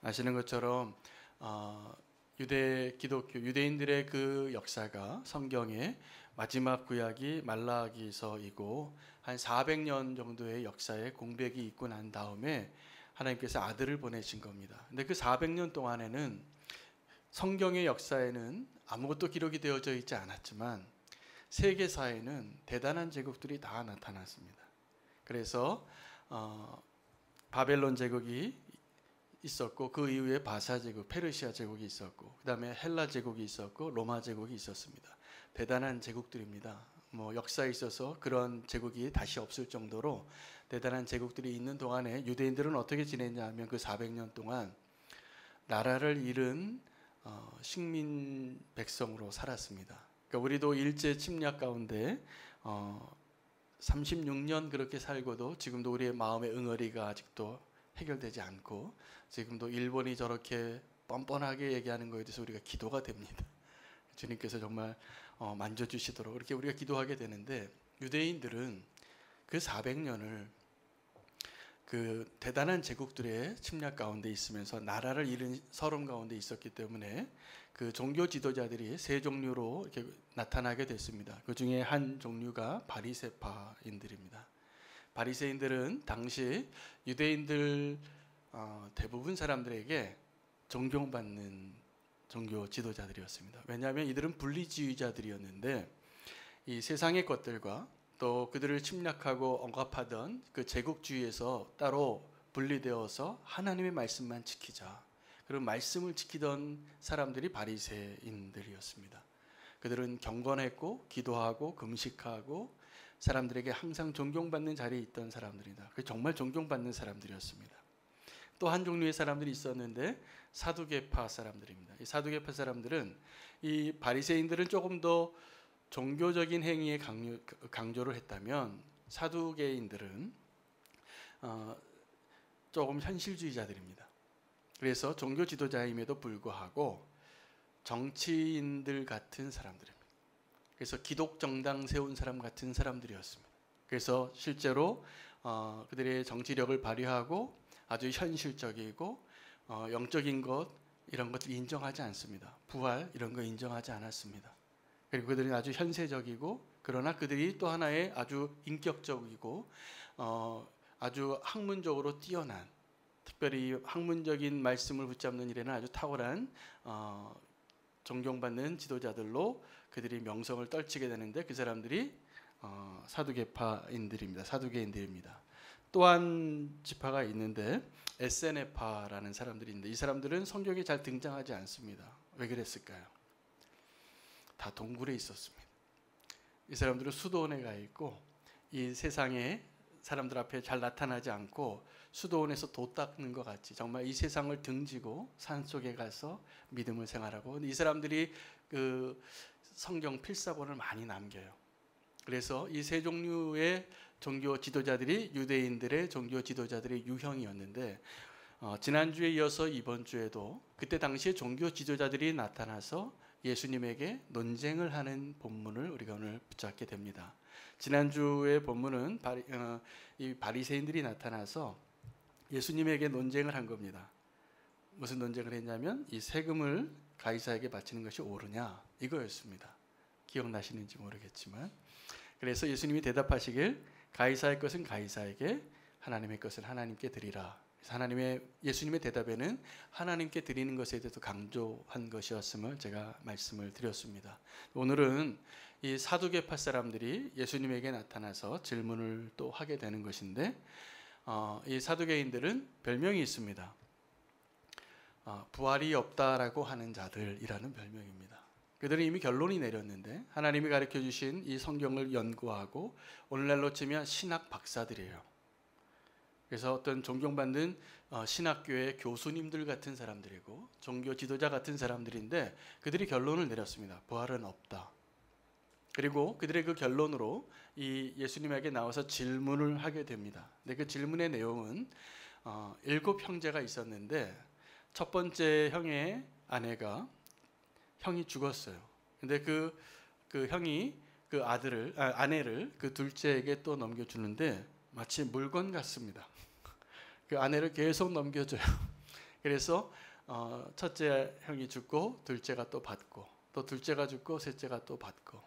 아시는 것처럼 유대 기독교 유대인들의 그 역사가 성경의 마지막 구약이 말라기서이고 한 400년 정도의 역사의 공백이 있고 난 다음에 하나님께서 아들을 보내신 겁니다. 근데 그 400년 동안에는 성경의 역사에는 아무것도 기록이 되어져 있지 않았지만 세계사에는 대단한 제국들이 다 나타났습니다. 그래서 바벨론 제국이 있었고 그 이후에 바사 제국, 페르시아 제국이 있었고 그 다음에 헬라 제국이 있었고 로마 제국이 있었습니다. 대단한 제국들입니다. 역사에 있어서 그런 제국이 다시 없을 정도로 대단한 제국들이 있는 동안에 유대인들은 어떻게 지냈냐 하면 그 400년 동안 나라를 잃은 식민 백성으로 살았습니다. 그러니까 우리도 일제 침략 가운데 36년 그렇게 살고도 지금도 우리의 마음의 응어리가 아직도 해결되지 않고 지금도 일본이 저렇게 뻔뻔하게 얘기하는 것에 대해서 우리가 기도가 됩니다. 주님께서 정말 만져주시도록 그렇게 우리가 기도하게 되는데 유대인들은 그 400년을 그 대단한 제국들의 침략 가운데 있으면서 나라를 잃은 서름 가운데 있었기 때문에 그 종교 지도자들이 세 종류로 이렇게 나타나게 됐습니다. 그 중에 한 종류가 바리새파인들입니다. 바리새인들은 당시 유대인들 대부분 사람들에게 존경받는 종교 지도자들이었습니다. 왜냐하면 이들은 분리주의자들이었는데 이 세상의 것들과 또 그들을 침략하고 억압하던 그 제국주의에서 따로 분리되어서 하나님의 말씀만 지키자. 그런 말씀을 지키던 사람들이 바리새인들이었습니다. 그들은 경건했고 기도하고 금식하고 사람들에게 항상 존경받는 자리에 있던 사람들이다. 정말 존경받는 사람들이었습니다. 또 한 종류의 사람들이 있었는데 사두개파 사람들입니다. 이 사두개파 사람들은 이 바리새인들은 조금 더 종교적인 행위에 강조를 했다면 사두개인들은 조금 현실주의자들입니다. 그래서 종교 지도자임에도 불구하고 정치인들 같은 사람들입니다. 그래서 기독 정당 세운 사람 같은 사람들이었습니다. 그래서 실제로 그들의 정치력을 발휘하고 아주 현실적이고 영적인 것 이런 것들 인정하지 않습니다. 부활 이런 거 인정하지 않았습니다. 그리고 그들은 아주 현세적이고 그러나 그들이 또 하나의 아주 인격적이고 아주 학문적으로 뛰어난 특별히 학문적인 말씀을 붙잡는 일에는 아주 탁월한 존경받는 지도자들로 그들이 명성을 떨치게 되는데 그 사람들이 사두개파인들입니다. 사두개인들입니다. 또 한 지파가 있는데 에세네파라는 사람들이 있는데 이 사람들은 성경에 잘 등장하지 않습니다. 왜 그랬을까요? 다 동굴에 있었습니다. 이 사람들은 수도원에 가 있고 이 세상에 사람들 앞에 잘 나타나지 않고 수도원에서 도 닦는 것 같이 정말 이 세상을 등지고 산속에 가서 믿음을 생활하고 이 사람들이 그 성경 필사본을 많이 남겨요. 그래서 이 세 종류의 종교 지도자들이 유대인들의 종교 지도자들의 유형이었는데 지난주에 이어서 이번 주에도 그때 당시에 종교 지도자들이 나타나서 예수님에게 논쟁을 하는 본문을 우리가 오늘 붙잡게 됩니다. 지난주의 본문은 이 바리새인들이 나타나서 예수님에게 논쟁을 한 겁니다. 무슨 논쟁을 했냐면 이 세금을 가이사에게 바치는 것이 옳으냐 이거였습니다. 기억나시는지 모르겠지만 그래서 예수님이 대답하시길 가이사의 것은 가이사에게 하나님의 것은 하나님께 드리라. 그래서 예수님의 대답에는 하나님께 드리는 것에 대해서 강조한 것이었음을 제가 말씀을 드렸습니다. 오늘은 이 사두개파 사람들이 예수님에게 나타나서 질문을 또 하게 되는 것인데 이 사두개인들은 별명이 있습니다. 부활이 없다라고 하는 자들이라는 별명입니다. 그들은 이미 결론이 내렸는데 하나님이 가르쳐 주신 이 성경을 연구하고 오늘날로 치면 신학 박사들이에요. 그래서 어떤 존경받는 신학교의 교수님들 같은 사람들이고 종교 지도자 같은 사람들인데 그들이 결론을 내렸습니다. 부활은 없다. 그리고 그들의 그 결론으로 이 예수님에게 나와서 질문을 하게 됩니다. 근데 그 질문의 내용은 7 형제가 있었는데 첫 번째 형의 형이 죽었어요. 근데 그 형이 그 아내를 그 둘째에게 또 넘겨주는데 마치 물건 같습니다. 그 아내를 계속 넘겨줘요. 그래서 첫째 형이 죽고 둘째가 또 받고 또 둘째가 죽고 셋째가 또 받고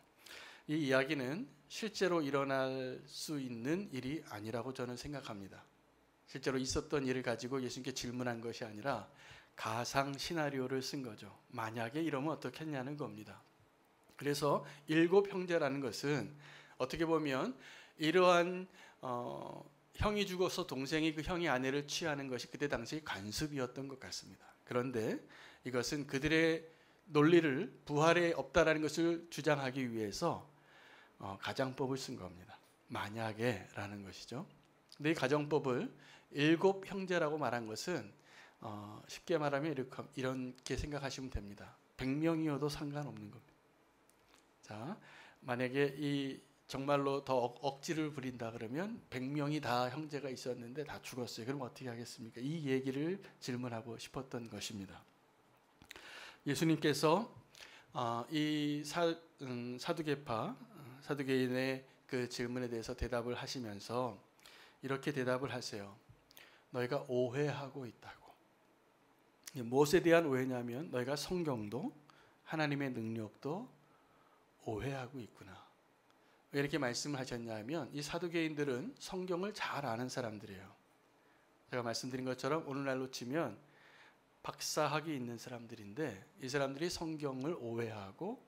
이 이야기는 실제로 일어날 수 있는 일이 아니라고 저는 생각합니다. 실제로 있었던 일을 가지고 예수님께 질문한 것이 아니라 가상 시나리오를 쓴 거죠. 만약에 이러면 어떻겠냐는 겁니다. 그래서 7 형제라는 것은 어떻게 보면 이러한 형이 죽어서 동생이 그 형의 아내를 취하는 것이 그때 당시 관습이었던 것 같습니다. 그런데 이것은 그들의 논리를 부활에 없다라는 것을 주장하기 위해서 가정법을 쓴 겁니다. 만약에라는 것이죠. 근데 이 가정법을 7 형제라고 말한 것은 쉽게 말하면 이렇게 생각하시면 됩니다. 100명이어도 상관없는 겁니다. 자, 만약에 이 정말로 더 억지를 부린다 그러면 100명이 다 형제가 있었는데 다 죽었어요. 그럼 어떻게 하겠습니까? 이 얘기를 질문하고 싶었던 것입니다. 예수님께서 이 사두개파, 사두개인의 그 질문에 대해서 대답을 하시면서 이렇게 대답을 하세요. 너희가 오해하고 있다고. 무엇에 대한 오해냐면 너희가 성경도 하나님의 능력도 오해하고 있구나. 왜 이렇게 말씀을 하셨냐면 이 사두개인들은 성경을 잘 아는 사람들이에요. 제가 말씀드린 것처럼 오늘날로 치면 박사학위 있는 사람들인데 이 사람들이 성경을 오해하고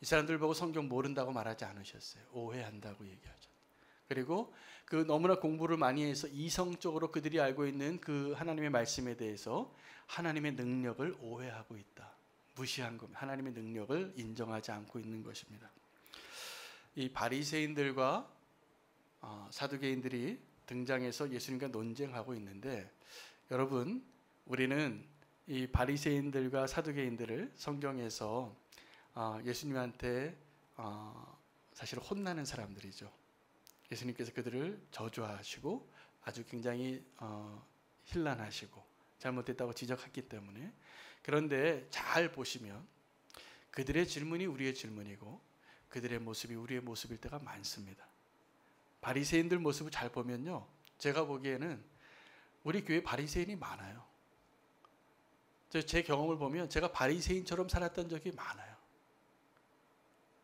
이 사람들 보고 성경 모른다고 말하지 않으셨어요. 오해한다고 얘기하죠. 그리고 그 너무나 공부를 많이 해서 이성적으로 그들이 알고 있는 그 하나님의 말씀에 대해서 하나님의 능력을 오해하고 있다. 무시한 겁니다. 하나님의 능력을 인정하지 않고 있는 것입니다. 이 바리새인들과 사두개인들이 등장해서 예수님과 논쟁하고 있는데 여러분 우리는 이 바리새인들과 사두개인들을 성경에서 예수님한테 사실 혼나는 사람들이죠. 예수님께서 그들을 저주하시고 아주 굉장히 힐난하시고 잘못됐다고 지적했기 때문에 그런데 잘 보시면 그들의 질문이 우리의 질문이고 그들의 모습이 우리의 모습일 때가 많습니다. 바리새인들 모습을 잘 보면요. 제가 보기에는 우리 교회 바리새인이 많아요. 제 경험을 보면 제가 바리새인처럼 살았던 적이 많아요.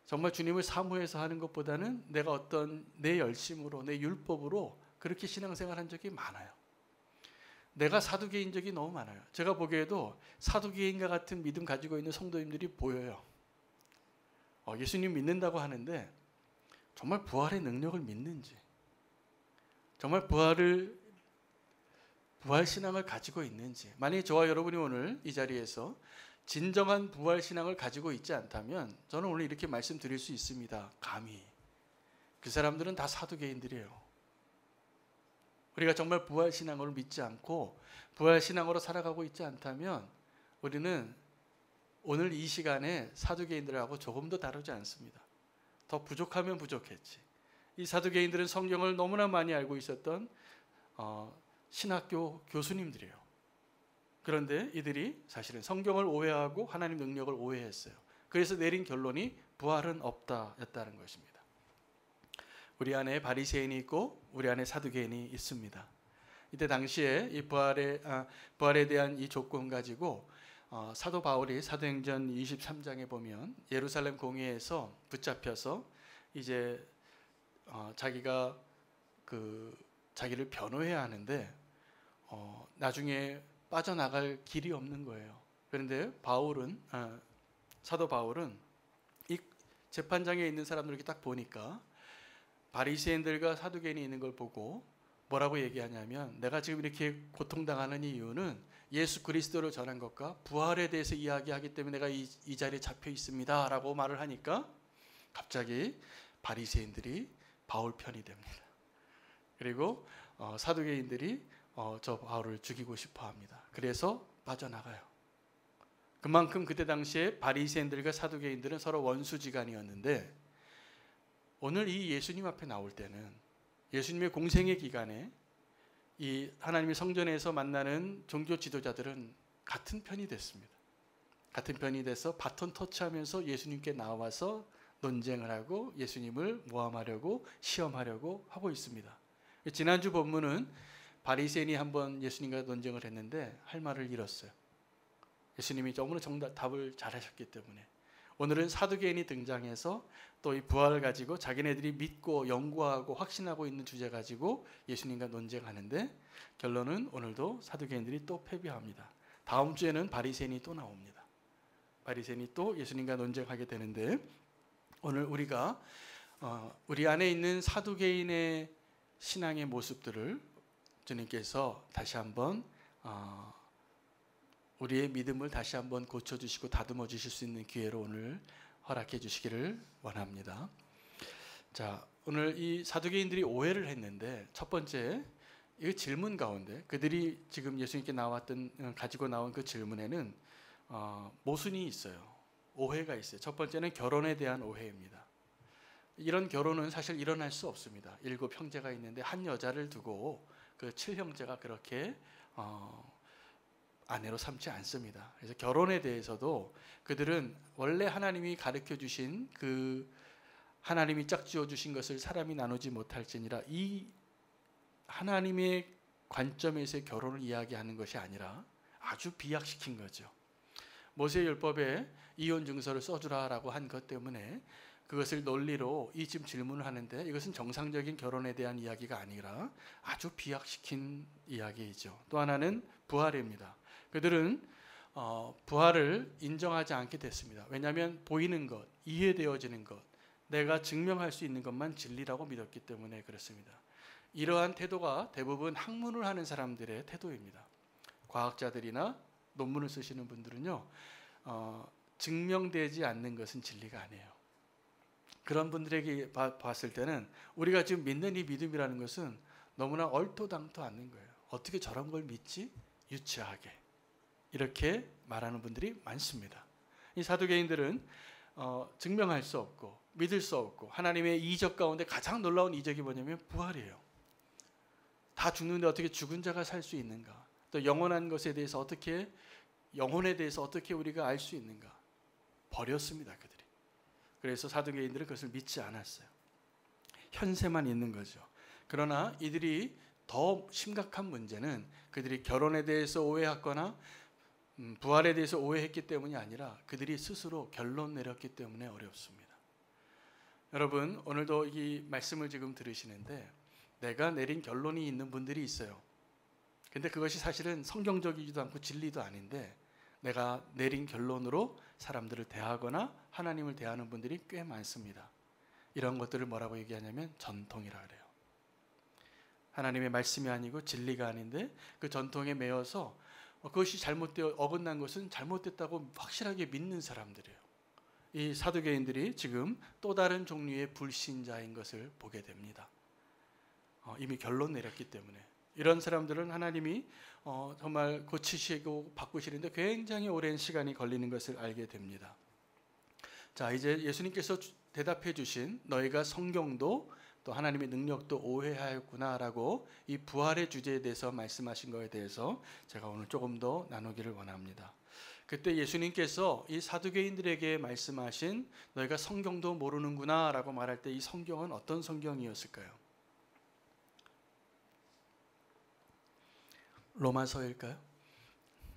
정말 주님을 사모해서 하는 것보다는 내가 어떤 내 열심으로 내 율법으로 그렇게 신앙생활한 적이 많아요. 내가 사두개인 적이 너무 많아요. 제가 보기에도 사두개인과 같은 믿음 가지고 있는 성도님들이 보여요. 예수님 믿는다고 하는데 정말 부활의 능력을 믿는지 정말 부활 신앙을 가지고 있는지 만약에 저와 여러분이 오늘 이 자리에서 진정한 부활 신앙을 가지고 있지 않다면 저는 오늘 이렇게 말씀드릴 수 있습니다. 감히 그 사람들은 다 사두개인들이에요. 우리가 정말 부활 신앙을 믿지 않고 부활 신앙으로 살아가고 있지 않다면 우리는 오늘 이 시간에 사두개인들하고 조금도 다르지 않습니다. 더 부족하면 부족했지. 이 사두개인들은 성경을 너무나 많이 알고 있었던 신학교 교수님들이에요. 그런데 이들이 사실은 성경을 오해하고 하나님 능력을 오해했어요. 그래서 내린 결론이 부활은 없다였다는 것입니다. 우리 안에 바리새인이 있고 우리 안에 사두개인이 있습니다. 이때 당시에 이 부활에 대한 이 조건 가지고 사도 바울이 사도행전 23장에 보면 예루살렘 공회에서 붙잡혀서 이제 자기가 자기를 변호해야 하는데 나중에 빠져나갈 길이 없는 거예요. 그런데 사도 바울은 이 재판장에 있는 사람들 이렇게 딱 보니까 바리새인들과 사두개인이 있는 걸 보고 뭐라고 얘기하냐면 내가 지금 이렇게 고통당하는 이유는 예수 그리스도를 전한 것과 부활에 대해서 이야기하기 때문에 내가 이 자리에 잡혀 있습니다 라고 말을 하니까 갑자기 바리새인들이 바울 편이 됩니다. 그리고 사두개인들이 저 바울을 죽이고 싶어 합니다. 그래서 빠져나가요. 그만큼 그때 당시에 바리새인들과 사두개인들은 서로 원수지간이었는데 오늘 이 예수님 앞에 나올 때는 예수님의 공생의 기간에 이 하나님의 성전에서 만나는 종교 지도자들은 같은 편이 됐습니다. 같은 편이 돼서 바톤 터치하면서 예수님께 나와서 논쟁을 하고 예수님을 모함하려고 시험하려고 하고 있습니다. 지난주 본문은 바리새인이 한번 예수님과 논쟁을 했는데 할 말을 잃었어요. 예수님이 너무나 답을 잘하셨기 때문에. 오늘은 사두개인이 등장해서 또 이 부활을 가지고 자기네들이 믿고 연구하고 확신하고 있는 주제 가지고 예수님과 논쟁하는데 결론은 오늘도 사두개인들이 또 패배합니다. 다음 주에는 바리새인이 또 나옵니다. 바리새인이 또 예수님과 논쟁하게 되는데 오늘 우리가 우리 안에 있는 사두개인의 신앙의 모습들을 주님께서 다시 한번 우리의 믿음을 다시 한번 고쳐주시고 다듬어 주실 수 있는 기회로 오늘 허락해 주시기를 원합니다. 자, 오늘 이 사두개인들이 오해를 했는데 첫 번째 이 질문 가운데 그들이 지금 예수님께 가지고 나온 그 질문에는 모순이 있어요. 오해가 있어요. 첫 번째는 결혼에 대한 오해입니다. 이런 결혼은 사실 일어날 수 없습니다. 7 형제가 있는데 한 여자를 두고 그 7 형제가 그렇게 아내로 삼지 않습니다. 그래서 결혼에 대해서도 그들은 원래 하나님이 가르쳐 주신 그 하나님이 짝지어 주신 것을 사람이 나누지 못할지니라 이 하나님의 관점에서의 결혼을 이야기하는 것이 아니라 아주 비약시킨 거죠. 모세율법에 이혼 증서를 써주라라고 한 것 때문에 그것을 논리로 이 지금 질문을 하는데 이것은 정상적인 결혼에 대한 이야기가 아니라 아주 비약시킨 이야기이죠. 또 하나는 부활입니다. 그들은 부활을 인정하지 않게 됐습니다. 왜냐하면 보이는 것, 이해되어지는 것, 내가 증명할 수 있는 것만 진리라고 믿었기 때문에 그렇습니다. 이러한 태도가 대부분 학문을 하는 사람들의 태도입니다. 과학자들이나 논문을 쓰시는 분들은요, 증명되지 않는 것은 진리가 아니에요. 그런 분들에게 봤을 때는 우리가 지금 믿는 이 믿음이라는 것은 너무나 얼토당토 않는 거예요. 어떻게 저런 걸 믿지? 유치하게. 이렇게 말하는 분들이 많습니다. 이 사두개인들은 증명할 수 없고 믿을 수 없고 하나님의 이적 가운데 가장 놀라운 이적이 뭐냐면 부활이에요. 다 죽는데 어떻게 죽은 자가 살 수 있는가? 또 영원한 것에 대해서 영혼에 대해서 어떻게 우리가 알 수 있는가? 버렸습니다, 그들이. 그래서 사두개인들은 그것을 믿지 않았어요. 현세만 있는 거죠. 그러나 이들이 더 심각한 문제는 그들이 결혼에 대해서 오해했거나 부활에 대해서 오해했기 때문이 아니라 그들이 스스로 결론 내렸기 때문에 어렵습니다. 여러분, 오늘도 이 말씀을 지금 들으시는데 내가 내린 결론이 있는 분들이 있어요. 근데 그것이 사실은 성경적이지도 않고 진리도 아닌데 내가 내린 결론으로 사람들을 대하거나 하나님을 대하는 분들이 꽤 많습니다. 이런 것들을 뭐라고 얘기하냐면 전통이라 그래요. 하나님의 말씀이 아니고 진리가 아닌데 그 전통에 매여서 그것이 어긋난 것은 잘못됐다고 확실하게 믿는 사람들이에요. 이 사두개인들이 지금 또 다른 종류의 불신자인 것을 보게 됩니다. 이미 결론 내렸기 때문에. 이런 사람들은 하나님이 정말 고치시고 바꾸시는데 굉장히 오랜 시간이 걸리는 것을 알게 됩니다. 자, 이제 예수님께서 대답해 주신 너희가 성경도 또 하나님의 능력도 오해하였구나라고 이 부활의 주제에 대해서 말씀하신 것에 대해서 제가 오늘 조금 더 나누기를 원합니다. 그때 예수님께서 이 사두개인들에게 말씀하신 너희가 성경도 모르는구나라고 말할 때 이 성경은 어떤 성경이었을까요? 로마서일까요?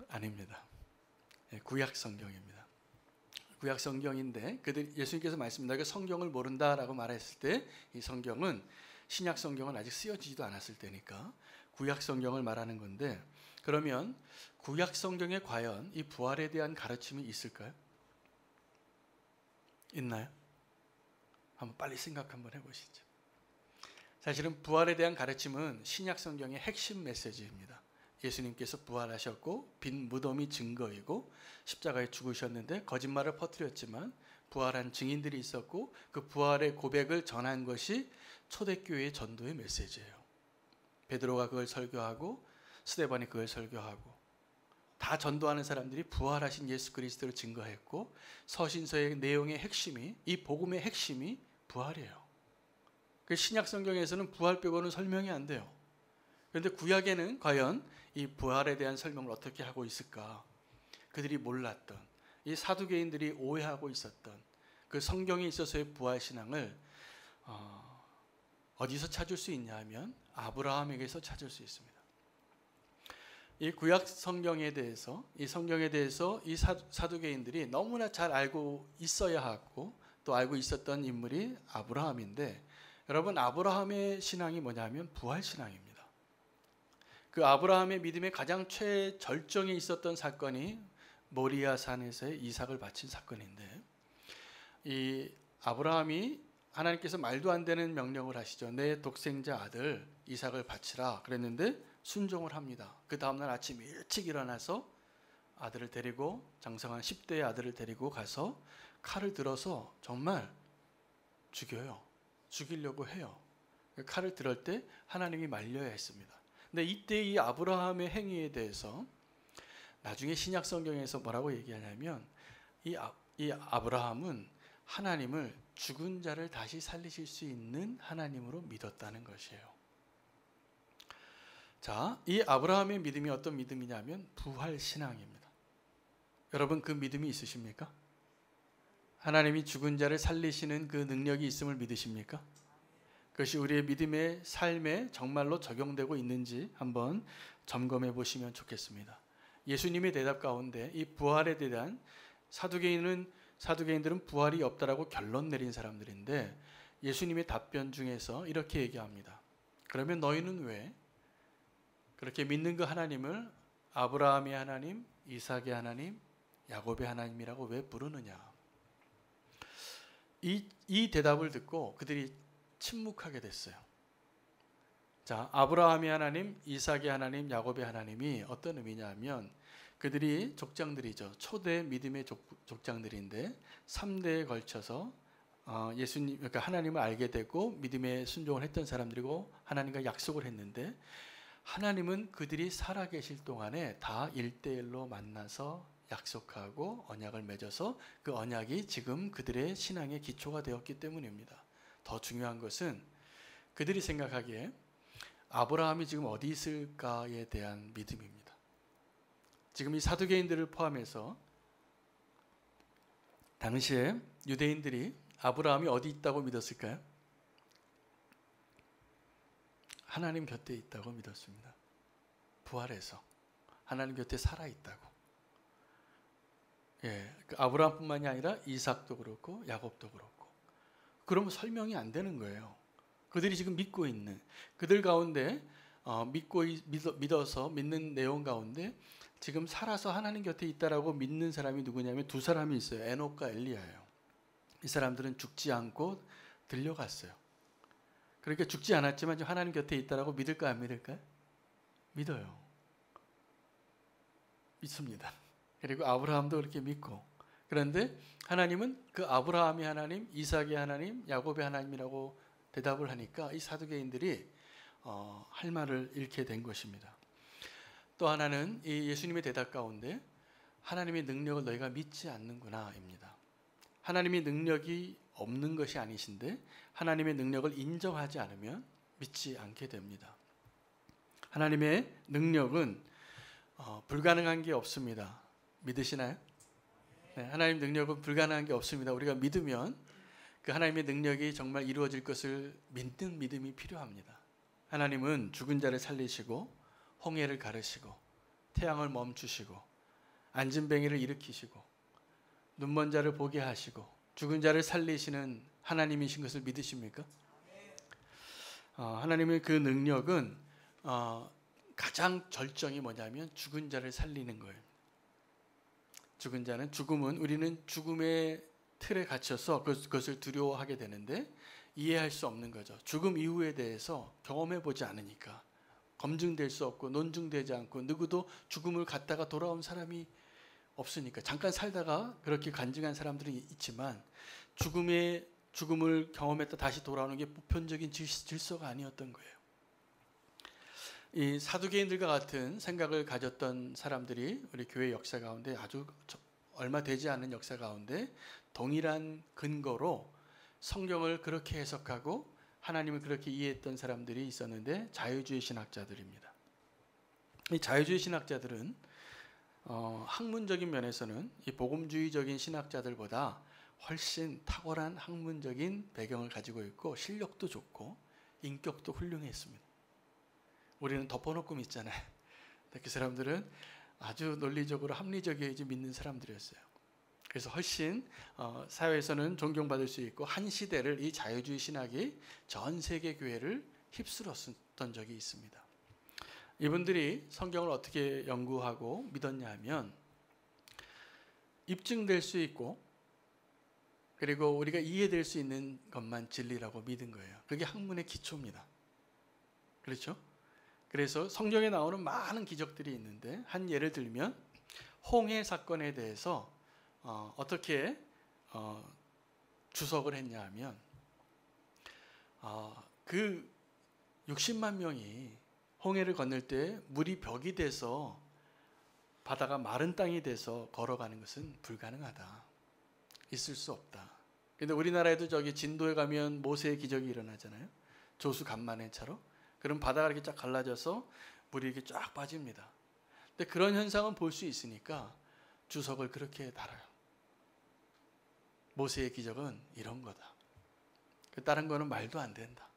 아닙니다. 구약 성경입니다. 구약 성경인데 예수님께서 너희가 성경을 모른다라고 말했을 때 이 성경은 신약 성경은 아직 쓰여지지도 않았을 때니까 구약 성경을 말하는 건데 그러면 구약 성경에 과연 이 부활에 대한 가르침이 있을까요? 있나요? 한번 빨리 생각 한번 해보시죠. 사실은 부활에 대한 가르침은 신약 성경의 핵심 메시지입니다. 예수님께서 부활하셨고 빈 무덤이 증거이고 십자가에 죽으셨는데 거짓말을 퍼뜨렸지만 부활한 증인들이 있었고 그 부활의 고백을 전한 것이 초대교회의 전도의 메시지예요. 베드로가 그걸 설교하고 스데반이 그걸 설교하고 다 전도하는 사람들이 부활하신 예수 그리스도를 증거했고 서신서의 내용의 핵심이 이 복음의 핵심이 부활이에요. 그 신약 성경에서는 부활 빼고는 설명이 안 돼요. 그런데 구약에는 과연 이 부활에 대한 설명을 어떻게 하고 있을까? 그들이 몰랐던 이 사두개인들이 오해하고 있었던 그 성경에 있어서의 부활신앙을 어디서 찾을 수 있냐 하면 아브라함에게서 찾을 수 있습니다. 이 구약 성경에 대해서 이 사두개인들이 너무나 잘 알고 있어야 하고 또 알고 있었던 인물이 아브라함인데, 여러분, 아브라함의 신앙이 뭐냐면 부활 신앙입니다. 그 아브라함의 믿음의 가장 최절정에 있었던 사건이 모리아 산에서의 이삭을 바친 사건인데, 이 아브라함이 하나님께서 말도 안 되는 명령을 하시죠. 내 독생자 아들 이삭을 바치라 그랬는데 순종을 합니다. 그 다음날 아침 일찍 일어나서 아들을 데리고, 장성한 10대의 아들을 데리고 가서 칼을 들어서 정말 죽여요. 죽이려고 해요. 칼을 들을 때 하나님이 말려야 했습니다. 근데 이때 이 아브라함의 행위에 대해서 나중에 신약 성경에서 뭐라고 얘기하냐면, 이 아브라함은 하나님을 죽은 자를 다시 살리실 수 있는 하나님으로 믿었다는 것이에요. 자, 이 아브라함의 믿음이 어떤 믿음이냐면 부활 신앙입니다. 여러분, 그 믿음이 있으십니까? 하나님이 죽은 자를 살리시는 그 능력이 있음을 믿으십니까? 그것이 우리의 믿음의 삶에 정말로 적용되고 있는지 한번 점검해 보시면 좋겠습니다. 예수님의 대답 가운데 이 부활에 대한 사두개인들은 부활이 없다라고 결론 내린 사람들인데, 예수님의 답변 중에서 이렇게 얘기합니다. 그러면 너희는 왜 그렇게 믿는 그 하나님을 아브라함의 하나님, 이삭의 하나님, 야곱의 하나님이라고 왜 부르느냐? 이 대답을 듣고 그들이 침묵하게 됐어요. 자, 아브라함의 하나님, 이삭의 하나님, 야곱의 하나님이 어떤 의미냐면, 그들이 족장들이죠. 초대 믿음의 족장들인데 3대에 걸쳐서 예수님, 그러니까 하나님을 알게 되고 믿음에 순종을 했던 사람들이고 하나님과 약속을 했는데, 하나님은 그들이 살아계실 동안에 다 1대1로 만나서 약속하고 언약을 맺어서 그 언약이 지금 그들의 신앙의 기초가 되었기 때문입니다. 더 중요한 것은 그들이 생각하기에 아브라함이 지금 어디 있을까에 대한 믿음입니다. 지금 이 사두개인들을 포함해서 당시에 유대인들이 아브라함이 어디 있다고 믿었을까요? 하나님 곁에 있다고 믿었습니다. 부활해서 하나님 곁에 살아있다고. 그 아브라함뿐만이 아니라 이삭도 그렇고 야곱도 그렇고. 그러면 설명이 안 되는 거예요. 그들이 지금 믿고 있는, 그들 가운데 믿어서 믿는 내용 가운데 지금 살아서 하나님 곁에 있다라고 믿는 사람이 누구냐면 두 사람이 있어요. 에녹과 엘리야예요. 이 사람들은 죽지 않고 들려갔어요. 그러니까 죽지 않았지만 지금 하나님 곁에 있다라고 믿을까 안 믿을까요? 믿어요. 믿습니다. 그리고 아브라함도 그렇게 믿고. 그런데 하나님은 그 아브라함의 하나님, 이삭의 하나님, 야곱의 하나님이라고 대답을 하니까 이 사두개인들이 할 말을 잃게 된 것입니다. 또 하나는 이 예수님의 대답 가운데 하나님의 능력을 너희가 믿지 않는구나입니다. 하나님의 능력이 없는 것이 아니신데 하나님의 능력을 인정하지 않으면 믿지 않게 됩니다. 하나님의 능력은 불가능한 게 없습니다. 믿으시나요? 네, 하나님 능력은 불가능한 게 없습니다. 우리가 믿으면 그 하나님의 능력이 정말 이루어질 것을 믿는 믿음이 필요합니다. 하나님은 죽은 자를 살리시고 홍해를 가르시고 태양을 멈추시고 안진뱅이를 일으키시고 눈먼 자를 보게 하시고 죽은 자를 살리시는 하나님이신 것을 믿으십니까? 하나님의 그 능력은 가장 절정이 뭐냐면 죽은 자를 살리는 거예요. 죽음은 우리는 죽음의 틀에 갇혀서 그것을 두려워하게 되는데 이해할 수 없는 거죠. 죽음 이후에 대해서 경험해 보지 않으니까 검증될 수 없고 논증되지 않고 누구도 죽음을 갔다가 돌아온 사람이 없으니까. 잠깐 살다가 그렇게 간증한 사람들은 있지만 죽음을 경험했다 다시 돌아오는 게 보편적인 질서가 아니었던 거예요. 이 사두개인들과 같은 생각을 가졌던 사람들이 우리 교회 역사 가운데 아주 얼마 되지 않은 역사 가운데 동일한 근거로 성경을 그렇게 해석하고 하나님을 그렇게 이해했던 사람들이 있었는데 자유주의 신학자들입니다. 이 자유주의 신학자들은 학문적인 면에서는 이 복음주의적인 신학자들보다 훨씬 탁월한 학문적인 배경을 가지고 있고 실력도 좋고 인격도 훌륭했습니다. 우리는 덮어놓고 믿잖아요. 그 사람들은 아주 논리적으로 합리적이어야지 믿는 사람들이었어요. 그래서 훨씬 사회에서는 존경받을 수 있고 한 시대를 이 자유주의 신학이 전 세계 교회를 휩쓸었던 적이 있습니다. 이분들이 성경을 어떻게 연구하고 믿었냐 하면 입증될 수 있고 그리고 우리가 이해될 수 있는 것만 진리라고 믿은 거예요. 그게 학문의 기초입니다. 그렇죠? 그래서 성경에 나오는 많은 기적들이 있는데 한 예를 들면 홍해 사건에 대해서 어떻게 주석을 했냐 하면 그 60만 명이 홍해를 건널 때 물이 벽이 돼서 바다가 마른 땅이 돼서 걸어가는 것은 불가능하다. 있을 수 없다. 근데 우리나라에도 저기 진도에 가면 모세의 기적이 일어나잖아요. 조수 간만회차로. 그럼 바다가 이렇게 쫙 갈라져서 물이 이렇게 쫙 빠집니다. 근데 그런 현상은 볼 수 있으니까 주석을 그렇게 달아요. 모세의 기적은 이런 거다. 다른 거는 말도 안 된다.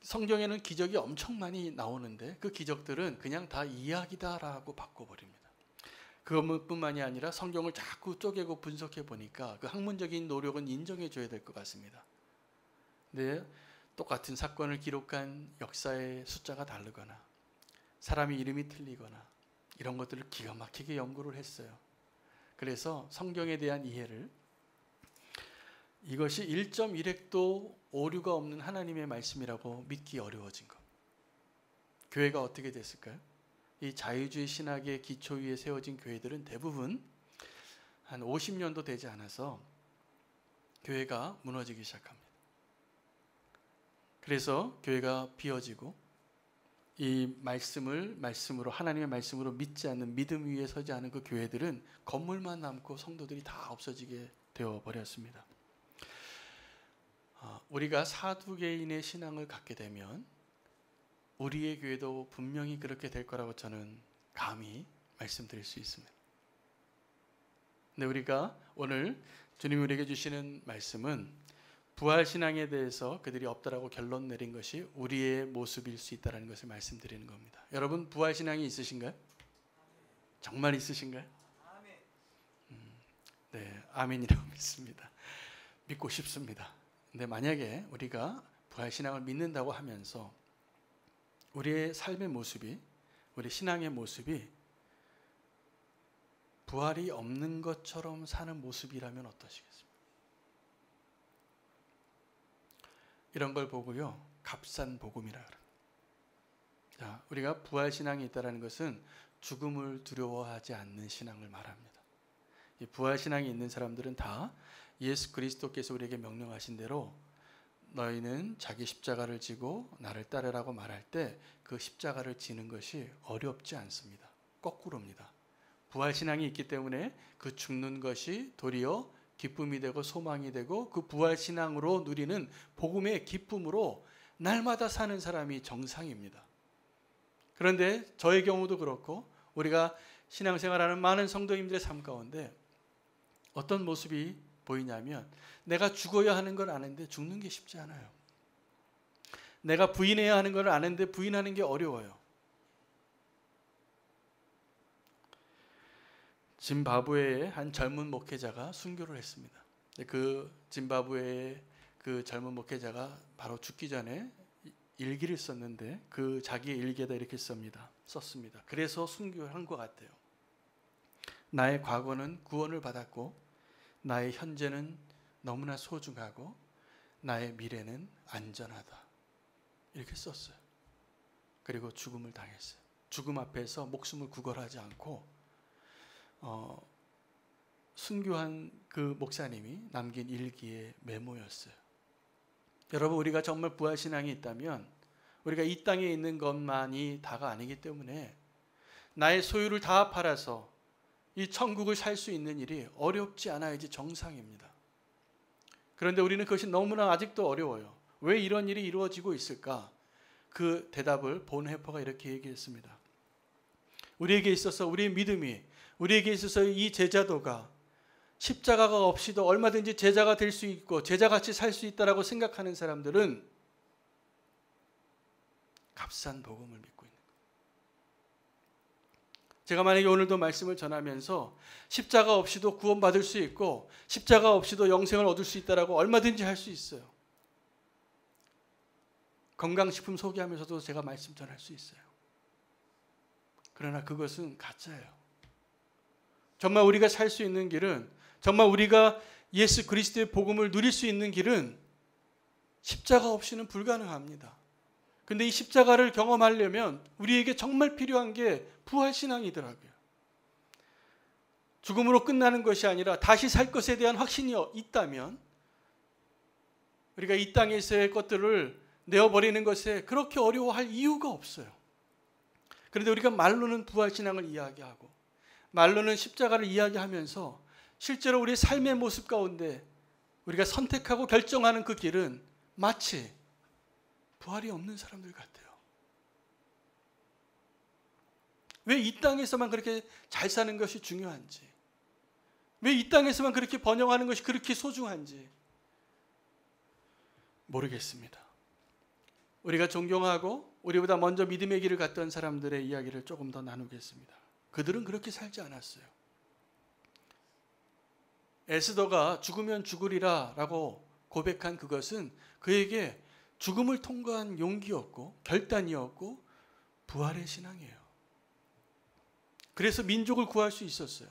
성경에는 기적이 엄청 많이 나오는데 그 기적들은 그냥 다 이야기다라고 바꿔버립니다. 그것뿐만이 아니라 성경을 자꾸 쪼개고 분석해 보니까 그 학문적인 노력은 인정해 줘야 될 것 같습니다. 근데 똑같은 사건을 기록한 역사의 숫자가 다르거나 사람의 이름이 틀리거나 이런 것들을 기가 막히게 연구를 했어요. 그래서 성경에 대한 이해를 이것이 1.1획도 오류가 없는 하나님의 말씀이라고 믿기 어려워진 것. 교회가 어떻게 됐을까요? 이 자유주의 신학의 기초 위에 세워진 교회들은 대부분 한 50년도 되지 않아서 교회가 무너지기 시작합니다. 그래서 교회가 비어지고 이 말씀으로 하나님의 말씀으로 믿지 않는 믿음 위에 서지 않은 그 교회들은 건물만 남고 성도들이 다 없어지게 되어 버렸습니다. 우리가 사두개인의 신앙을 갖게 되면 우리의 교회도 분명히 그렇게 될 거라고 저는 감히 말씀드릴 수 있습니다. 근데 우리가 오늘 주님이 우리에게 주시는 말씀은 부활신앙에 대해서 그들이 없다라고 결론 내린 것이 우리의 모습일 수 있다는 것을 말씀드리는 겁니다. 여러분 부활신앙이 있으신가요? 정말 있으신가요? 네, 아멘이라고 믿습니다. 믿고 싶습니다. 근데 만약에 우리가 부활신앙을 믿는다고 하면서 우리의 삶의 모습이, 우리 신앙의 모습이 부활이 없는 것처럼 사는 모습이라면 어떠시겠습니까? 이런 걸 보고요, 값싼 복음이라 그래요. 자, 우리가 부활신앙이 있다는 것은 죽음을 두려워하지 않는 신앙을 말합니다. 이 부활신앙이 있는 사람들은 다 예수 그리스도께서 우리에게 명령하신 대로 너희는 자기 십자가를 지고 나를 따르라고 말할 때 그 십자가를 지는 것이 어렵지 않습니다. 거꾸로입니다. 부활신앙이 있기 때문에 그 죽는 것이 도리어 기쁨이 되고 소망이 되고 그 부활신앙으로 누리는 복음의 기쁨으로 날마다 사는 사람이 정상입니다. 그런데 저의 경우도 그렇고 우리가 신앙생활하는 많은 성도님들의 삶 가운데 어떤 모습이 보이냐면 내가 죽어야 하는 걸 아는데 죽는 게 쉽지 않아요. 내가 부인해야 하는 걸 아는데 부인하는 게 어려워요. 짐바브웨의 한 젊은 목회자가 순교를 했습니다. 그 짐바브웨의 그 젊은 목회자가 바로 죽기 전에 일기를 썼는데 그 자기의 일기에다 이렇게 썼습니다. 그래서 순교한 것 같아요. 나의 과거는 구원을 받았고 나의 현재는 너무나 소중하고 나의 미래는 안전하다. 이렇게 썼어요. 그리고 죽음을 당했어요. 죽음 앞에서 목숨을 구걸하지 않고 순교한 그 목사님이 남긴 일기의 메모였어요. 여러분 우리가 정말 부활신앙이 있다면 우리가 이 땅에 있는 것만이 다가 아니기 때문에 나의 소유를 다 팔아서 이 천국을 살 수 있는 일이 어렵지 않아야지 정상입니다. 그런데 우리는 그것이 너무나 아직도 어려워요. 왜 이런 일이 이루어지고 있을까? 그 대답을 본헤퍼가 이렇게 얘기했습니다. 우리에게 있어서 우리의 믿음이, 우리에게 있어서 이 제자도가 십자가가 없이도 얼마든지 제자가 될 수 있고 제자같이 살 수 있다라고 생각하는 사람들은 값싼 복음을 믿고 있는 거예요. 제가 만약에 오늘도 말씀을 전하면서 십자가 없이도 구원받을 수 있고 십자가 없이도 영생을 얻을 수 있다라고 얼마든지 할 수 있어요. 건강식품 소개하면서도 제가 말씀 전할 수 있어요. 그러나 그것은 가짜예요. 정말 우리가 살 수 있는 길은, 정말 우리가 예수 그리스도의 복음을 누릴 수 있는 길은 십자가 없이는 불가능합니다. 근데 이 십자가를 경험하려면 우리에게 정말 필요한 게 부활신앙이더라고요. 죽음으로 끝나는 것이 아니라 다시 살 것에 대한 확신이 있다면 우리가 이 땅에서의 것들을 내어버리는 것에 그렇게 어려워할 이유가 없어요. 그런데 우리가 말로는 부활신앙을 이야기하고 말로는 십자가를 이야기하면서 실제로 우리의 삶의 모습 가운데 우리가 선택하고 결정하는 그 길은 마치 부활이 없는 사람들 같아요. 왜 이 땅에서만 그렇게 잘 사는 것이 중요한지, 왜 이 땅에서만 그렇게 번영하는 것이 그렇게 소중한지 모르겠습니다. 우리가 존경하고 우리보다 먼저 믿음의 길을 갔던 사람들의 이야기를 조금 더 나누겠습니다. 그들은 그렇게 살지 않았어요. 에스더가 죽으면 죽으리라 라고 고백한 그것은 그에게 죽음을 통과한 용기였고 결단이었고 부활의 신앙이에요. 그래서 민족을 구할 수 있었어요.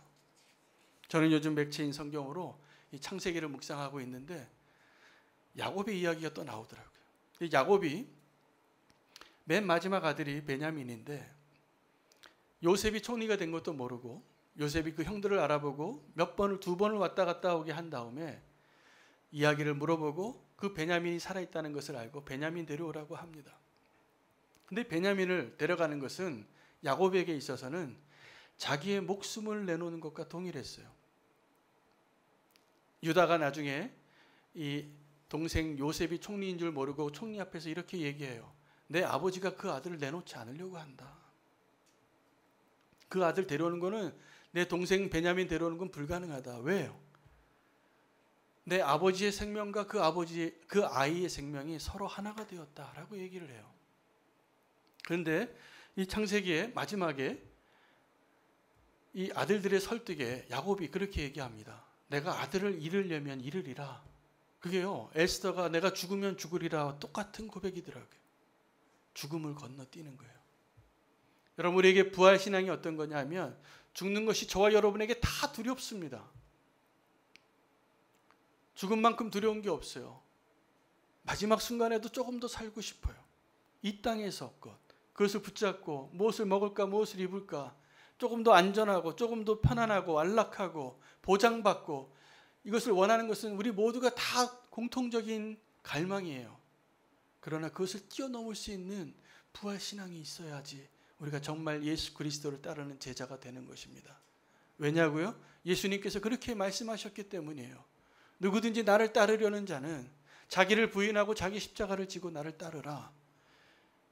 저는 요즘 맥체인 성경으로 이 창세기를 묵상하고 있는데 야곱의 이야기가 또 나오더라고요. 야곱이 맨 마지막 아들이 베냐민인데 요셉이 총리가 된 것도 모르고 요셉이 그 형들을 알아보고 두 번을 왔다 갔다 오게 한 다음에 이야기를 물어보고 그 베냐민이 살아있다는 것을 알고 베냐민 데려오라고 합니다. 근데 베냐민을 데려가는 것은 야곱에게 있어서는 자기의 목숨을 내놓는 것과 동일했어요. 유다가 나중에 이 동생 요셉이 총리인 줄 모르고 총리 앞에서 이렇게 얘기해요. 내 아버지가 그 아들을 내놓지 않으려고 한다. 그 아들 데려오는 거는 내 동생 베냐민 데려오는 건 불가능하다. 왜요? 내 아버지의 생명과 그 아이의 생명이 서로 하나가 되었다라고 얘기를 해요. 그런데 이 창세기의 마지막에 이 아들들의 설득에 야곱이 그렇게 얘기합니다. 내가 아들을 잃으려면 잃으리라. 그게요, 에스더가 내가 죽으면 죽으리라 똑같은 고백이더라고요. 죽음을 건너뛰는 거예요. 여러분, 우리에게 부활신앙이 어떤 거냐면 죽는 것이 저와 여러분에게 다 두렵습니다. 죽음만큼 두려운 게 없어요. 마지막 순간에도 조금 더 살고 싶어요. 이 땅에서 그것을 붙잡고 무엇을 먹을까 무엇을 입을까 조금 더 안전하고 조금 더 편안하고 안락하고 보장받고 이것을 원하는 것은 우리 모두가 다 공통적인 갈망이에요. 그러나 그것을 뛰어넘을 수 있는 부활신앙이 있어야지 우리가 정말 예수 그리스도를 따르는 제자가 되는 것입니다. 왜냐고요? 예수님께서 그렇게 말씀하셨기 때문이에요. 누구든지 나를 따르려는 자는 자기를 부인하고 자기 십자가를 지고 나를 따르라.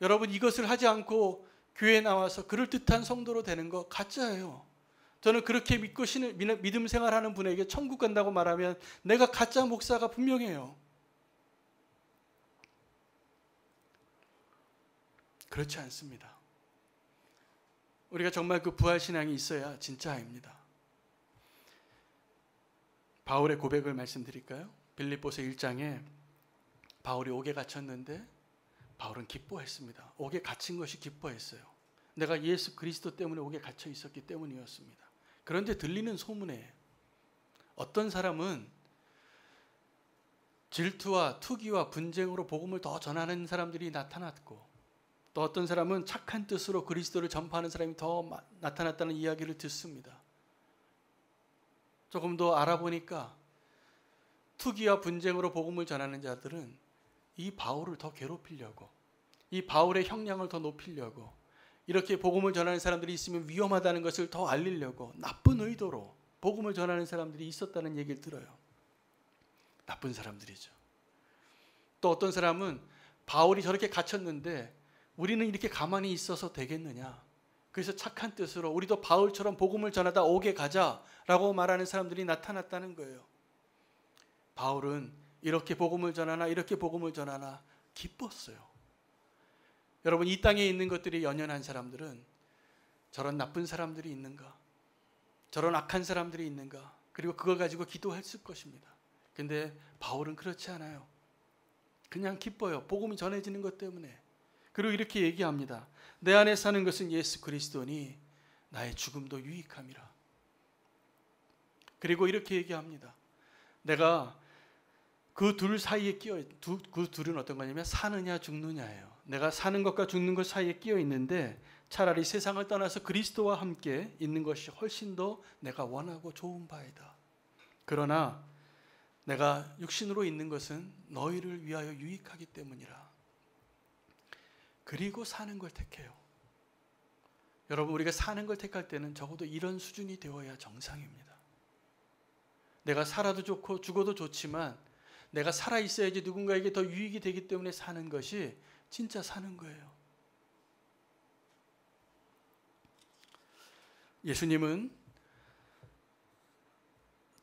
여러분, 이것을 하지 않고 교회에 나와서 그럴듯한 성도로 되는 거 가짜예요. 저는 그렇게 믿고 믿음 생활하는 분에게 천국 간다고 말하면 내가 가짜 목사가 분명해요. 그렇지 않습니다. 우리가 정말 그 부활신앙이 있어야 진짜입니다. 바울의 고백을 말씀드릴까요? 빌립보서 1장에 바울이 옥에 갇혔는데 바울은 기뻐했습니다. 옥에 갇힌 것이 기뻐했어요. 내가 예수 그리스도 때문에 옥에 갇혀 있었기 때문이었습니다. 그런데 들리는 소문에 어떤 사람은 질투와 투기와 분쟁으로 복음을 더 전하는 사람들이 나타났고 또 어떤 사람은 착한 뜻으로 그리스도를 전파하는 사람이 더 나타났다는 이야기를 듣습니다. 조금 더 알아보니까 투기와 분쟁으로 복음을 전하는 자들은 이 바울을 더 괴롭히려고 이 바울의 형량을 더 높이려고 이렇게 복음을 전하는 사람들이 있으면 위험하다는 것을 더 알리려고 나쁜 의도로 복음을 전하는 사람들이 있었다는 얘기를 들어요. 나쁜 사람들이죠. 또 어떤 사람은 바울이 저렇게 갇혔는데 우리는 이렇게 가만히 있어서 되겠느냐. 그래서 착한 뜻으로 우리도 바울처럼 복음을 전하다 옥에 가자라고 말하는 사람들이 나타났다는 거예요. 바울은 이렇게 복음을 전하나 이렇게 복음을 전하나 기뻤어요. 여러분, 이 땅에 있는 것들이 연연한 사람들은 저런 나쁜 사람들이 있는가? 저런 악한 사람들이 있는가? 그리고 그걸 가지고 기도했을 것입니다. 근데 바울은 그렇지 않아요. 그냥 기뻐요. 복음이 전해지는 것 때문에. 그리고 이렇게 얘기합니다. 내 안에 사는 것은 예수 그리스도니 나의 죽음도 유익함이라. 그리고 이렇게 얘기합니다. 내가 그 둘 사이에 그 둘은 어떤 거냐면 사느냐 죽느냐예요. 내가 사는 것과 죽는 것 사이에 끼어 있는데 차라리 세상을 떠나서 그리스도와 함께 있는 것이 훨씬 더 내가 원하고 좋은 바이다. 그러나 내가 육신으로 있는 것은 너희를 위하여 유익하기 때문이라. 그리고 사는 걸 택해요. 여러분, 우리가 사는 걸 택할 때는 적어도 이런 수준이 되어야 정상입니다. 내가 살아도 좋고 죽어도 좋지만 내가 살아 있어야지 누군가에게 더 유익이 되기 때문에 사는 것이 진짜 사는 거예요. 예수님은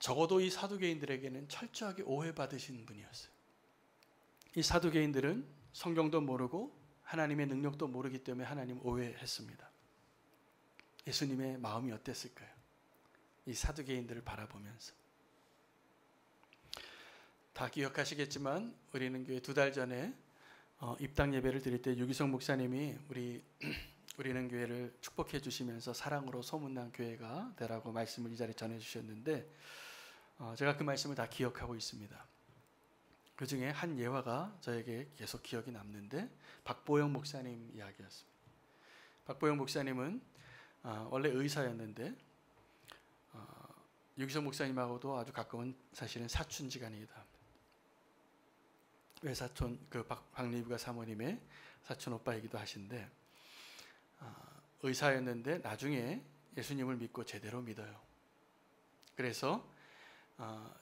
적어도 이 사두개인들에게는 철저하게 오해받으신 분이었어요. 이 사두개인들은 성경도 모르고 하나님의 능력도 모르기 때문에 하나님 오해했습니다. 예수님의 마음이 어땠을까요? 이 사두개인들을 바라보면서. 다 기억하시겠지만 우리는 교회 2달 전에 입당 예배를 드릴 때 유기성 목사님이 우리는 교회를 축복해 주시면서 사랑으로 소문난 교회가 되라고 말씀을 이 자리에 전해 주셨는데 제가 그 말씀을 다 기억하고 있습니다. 그 중에 한 예화가 저에게 계속 기억이 남는데 박보영 목사님 이야기였습니다. 박보영 목사님은 원래 의사였는데 유기성 목사님하고도 아주 가까운 사실은 사촌지간이기도 합니다. 외사촌 그 박리부가 사모님의 사촌 오빠이기도 하신데 의사였는데 나중에 예수님을 믿고 제대로 믿어요. 그래서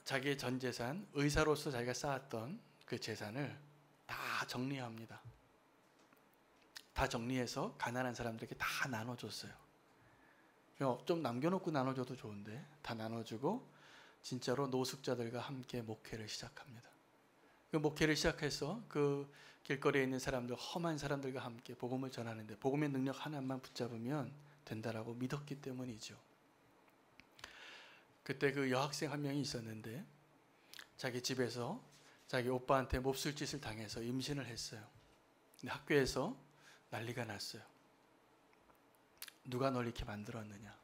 자기의 전 재산, 의사로서 자기가 쌓았던 그 재산을 다 정리합니다. 다 정리해서 가난한 사람들에게 다 나눠줬어요. 좀 남겨놓고 나눠줘도 좋은데 다 나눠주고 진짜로 노숙자들과 함께 목회를 시작합니다. 그 목회를 시작해서 그 길거리에 있는 사람들, 험한 사람들과 함께 복음을 전하는데 복음의 능력 하나만 붙잡으면 된다라고 믿었기 때문이죠. 그때 그 여학생 한 명이 있었는데 자기 집에서 자기 오빠한테 몹쓸 짓을 당해서 임신을 했어요. 근데 학교에서 난리가 났어요. 누가 널 이렇게 만들었느냐.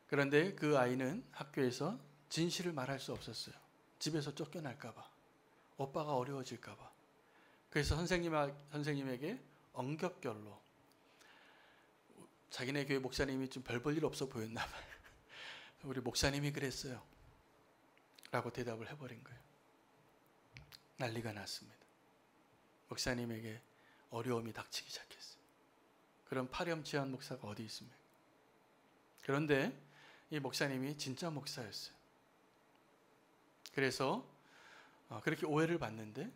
그런데 그 아이는 학교에서 진실을 말할 수 없었어요. 집에서 쫓겨날까 봐. 오빠가 어려워질까 봐. 그래서 선생님에게 엉겹결로 자기네 교회 목사님이 좀 별 볼 일 없어 보였나 봐요. 우리 목사님이 그랬어요. 라고 대답을 해버린 거예요. 난리가 났습니다. 목사님에게 어려움이 닥치기 시작했어요. 그런 파렴치한 목사가 어디 있습니까? 그런데 이 목사님이 진짜 목사였어요. 그래서 그렇게 오해를 받는데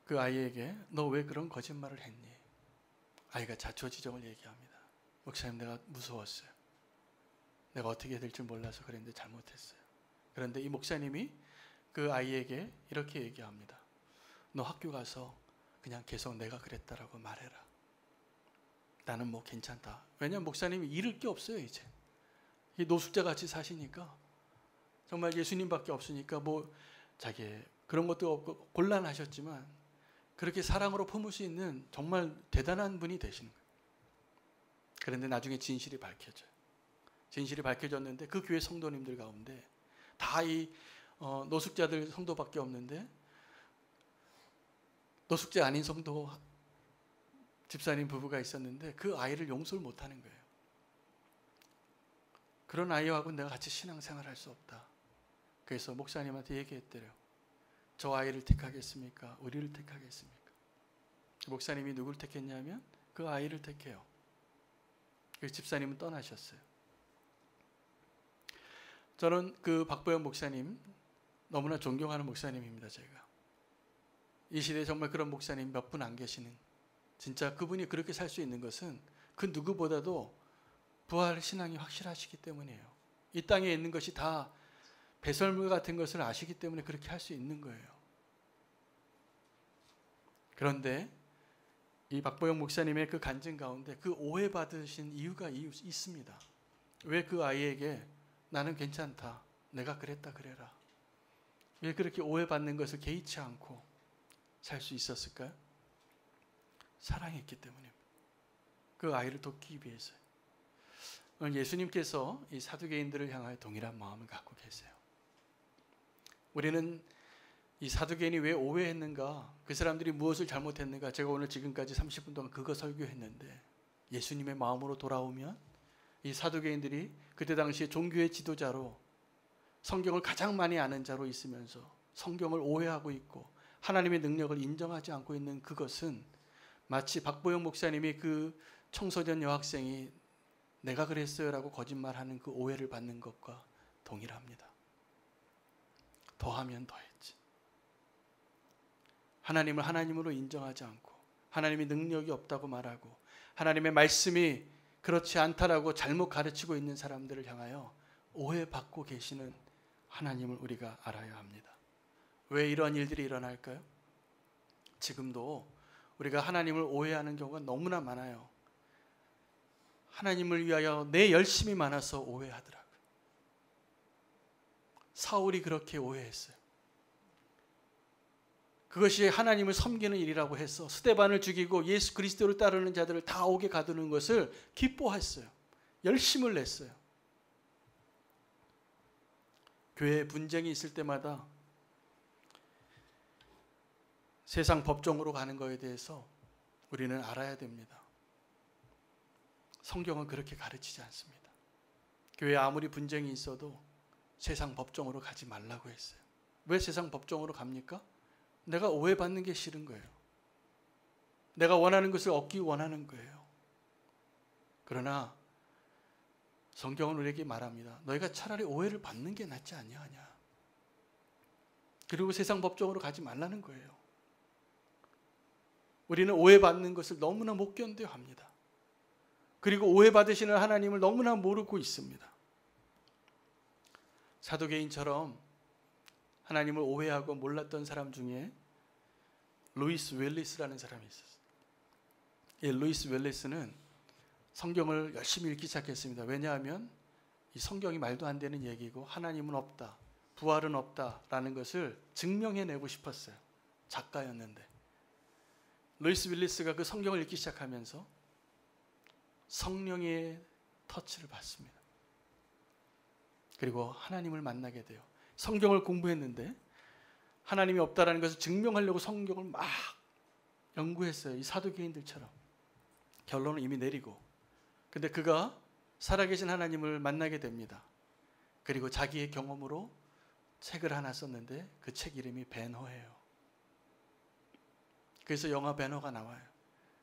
그 아이에게 너 왜 그런 거짓말을 했니? 아이가 자초지종을 얘기합니다. 목사님, 내가 무서웠어요. 내가 어떻게 될 줄 몰라서 그랬는데 잘못했어요. 그런데 이 목사님이 그 아이에게 이렇게 얘기합니다. 너 학교 가서 그냥 계속 내가 그랬다라고 말해라. 나는 뭐 괜찮다. 왜냐하면 목사님이 잃을 게 없어요. 이제 이 노숙자같이 사시니까 정말 예수님밖에 없으니까 뭐 자기 그런 것도 없고 곤란하셨지만 그렇게 사랑으로 품을 수 있는 정말 대단한 분이 되시는 거예요. 그런데 나중에 진실이 밝혀져요. 진실이 밝혀졌는데 그 교회 성도님들 가운데 다 이 노숙자들 성도밖에 없는데 노숙자 아닌 성도 집사님 부부가 있었는데 그 아이를 용서를 못하는 거예요. 그런 아이하고 내가 같이 신앙생활을 할 수 없다. 그래서 목사님한테 얘기했대요. 저 아이를 택하겠습니까? 우리를 택하겠습니까? 목사님이 누구를 택했냐면 그 아이를 택해요. 그 집사님은 떠나셨어요. 저는 그 박보영 목사님 너무나 존경하는 목사님입니다. 제가 이 시대에 정말 그런 목사님 몇 분 안 계시는, 진짜 그분이 그렇게 살 수 있는 것은 그 누구보다도 부활 신앙이 확실하시기 때문이에요. 이 땅에 있는 것이 다 배설물 같은 것을 아시기 때문에 그렇게 할 수 있는 거예요. 그런데 이 박보영 목사님의 그 간증 가운데 그 오해받으신 이유가 있습니다. 왜 그 아이에게 나는 괜찮다, 내가 그랬다 그래라, 왜 그렇게 오해받는 것을 개의치 않고 살 수 있었을까요? 사랑했기 때문입니다. 그 아이를 돕기 위해서요. 오늘 예수님께서 이 사두개인들을 향하여 동일한 마음을 갖고 계세요. 우리는 이 사두개인이 왜 오해했는가, 그 사람들이 무엇을 잘못했는가, 제가 오늘 지금까지 30분 동안 그거 설교했는데, 예수님의 마음으로 돌아오면 이 사두개인들이 그때 당시에 종교의 지도자로 성경을 가장 많이 아는 자로 있으면서 성경을 오해하고 있고 하나님의 능력을 인정하지 않고 있는 그것은 마치 박보영 목사님이 그 청소년 여학생이 내가 그랬어요 라고 거짓말하는 그 오해를 받는 것과 동일합니다. 더하면 더했지. 하나님을 하나님으로 인정하지 않고 하나님의 능력이 없다고 말하고 하나님의 말씀이 그렇지 않다라고 잘못 가르치고 있는 사람들을 향하여 오해받고 계시는 하나님을 우리가 알아야 합니다. 왜 이런 일들이 일어날까요? 지금도 우리가 하나님을 오해하는 경우가 너무나 많아요. 하나님을 위하여 내 열심이 많아서 오해하더라고요. 사울이 그렇게 오해했어요. 그것이 하나님을 섬기는 일이라고 해서 스데반을 죽이고 예수 그리스도를 따르는 자들을 다 옥에 가두는 것을 기뻐했어요. 열심을 냈어요. 교회에 분쟁이 있을 때마다 세상 법정으로 가는 것에 대해서 우리는 알아야 됩니다. 성경은 그렇게 가르치지 않습니다. 교회에 아무리 분쟁이 있어도 세상 법정으로 가지 말라고 했어요. 왜 세상 법정으로 갑니까? 내가 오해받는 게 싫은 거예요. 내가 원하는 것을 얻기 원하는 거예요. 그러나 성경은 우리에게 말합니다. 너희가 차라리 오해를 받는 게 낫지 않냐. 그리고 세상 법정으로 가지 말라는 거예요. 우리는 오해받는 것을 너무나 못 견뎌 합니다. 그리고 오해받으시는 하나님을 너무나 모르고 있습니다. 사도개인처럼 하나님을 오해하고 몰랐던 사람 중에 루이스 웰리스라는 사람이 있었어요. 이 루이스 웰리스는 성경을 열심히 읽기 시작했습니다. 왜냐하면 이 성경이 말도 안 되는 얘기고 하나님은 없다, 부활은 없다라는 것을 증명해내고 싶었어요. 작가였는데. 루이스 웰리스가 그 성경을 읽기 시작하면서 성령의 터치를 받습니다. 그리고 하나님을 만나게 돼요. 성경을 공부했는데 하나님이 없다라는 것을 증명하려고 성경을 막 연구했어요. 이 사두개인들처럼. 결론을 이미 내리고. 근데 그가 살아계신 하나님을 만나게 됩니다. 그리고 자기의 경험으로 책을 하나 썼는데 그 책 이름이 벤허예요. 그래서 영화 벤허가 나와요.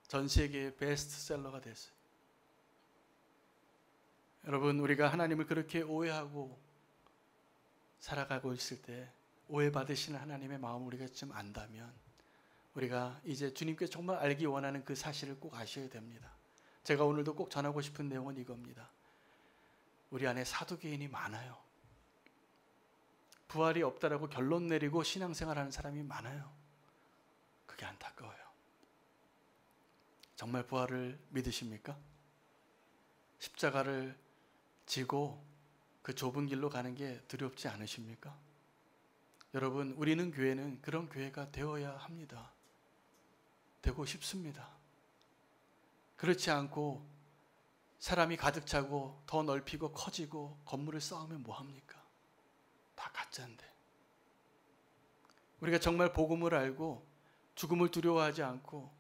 전 세계의 베스트셀러가 됐어요. 여러분, 우리가 하나님을 그렇게 오해하고 살아가고 있을 때 오해받으시는 하나님의 마음을 우리가 좀 안다면 우리가 이제 주님께 정말 알기 원하는 그 사실을 꼭 아셔야 됩니다. 제가 오늘도 꼭 전하고 싶은 내용은 이겁니다. 우리 안에 사두개인이 많아요. 부활이 없다라고 결론 내리고 신앙생활하는 사람이 많아요. 그게 안타까워요. 정말 부활을 믿으십니까? 십자가를 지고 그 좁은 길로 가는 게 두렵지 않으십니까? 여러분, 우리는 교회는 그런 교회가 되어야 합니다. 되고 싶습니다. 그렇지 않고 사람이 가득 차고 더 넓히고 커지고 건물을 쌓으면 뭐합니까? 다 가짜인데. 우리가 정말 복음을 알고 죽음을 두려워하지 않고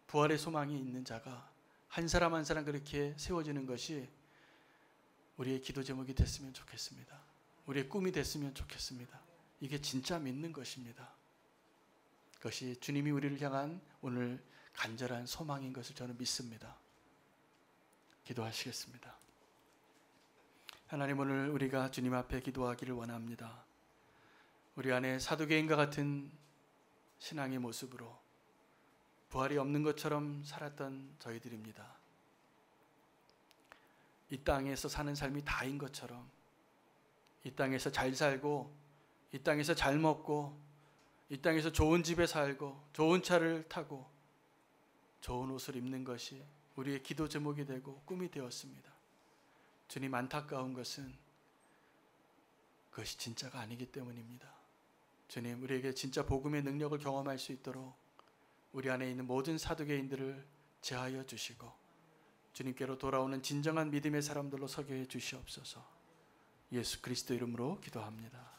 부활의 소망이 있는 자가 한 사람 한 사람 그렇게 세워지는 것이 우리의 기도 제목이 됐으면 좋겠습니다. 우리의 꿈이 됐으면 좋겠습니다. 이게 진짜 믿는 것입니다. 그것이 주님이 우리를 향한 오늘 간절한 소망인 것을 저는 믿습니다. 기도하시겠습니다. 하나님, 오늘 우리가 주님 앞에 기도하기를 원합니다. 우리 안에 사두개인과 같은 신앙의 모습으로 부활이 없는 것처럼 살았던 저희들입니다. 이 땅에서 사는 삶이 다인 것처럼 이 땅에서 잘 살고 이 땅에서 잘 먹고 이 땅에서 좋은 집에 살고 좋은 차를 타고 좋은 옷을 입는 것이 우리의 기도 제목이 되고 꿈이 되었습니다. 주님, 안타까운 것은 그것이 진짜가 아니기 때문입니다. 주님, 우리에게 진짜 복음의 능력을 경험할 수 있도록 우리 안에 있는 모든 사두개인들을 제하여 주시고 주님께로 돌아오는 진정한 믿음의 사람들로 서게 해 주시옵소서. 예수 그리스도 이름으로 기도합니다.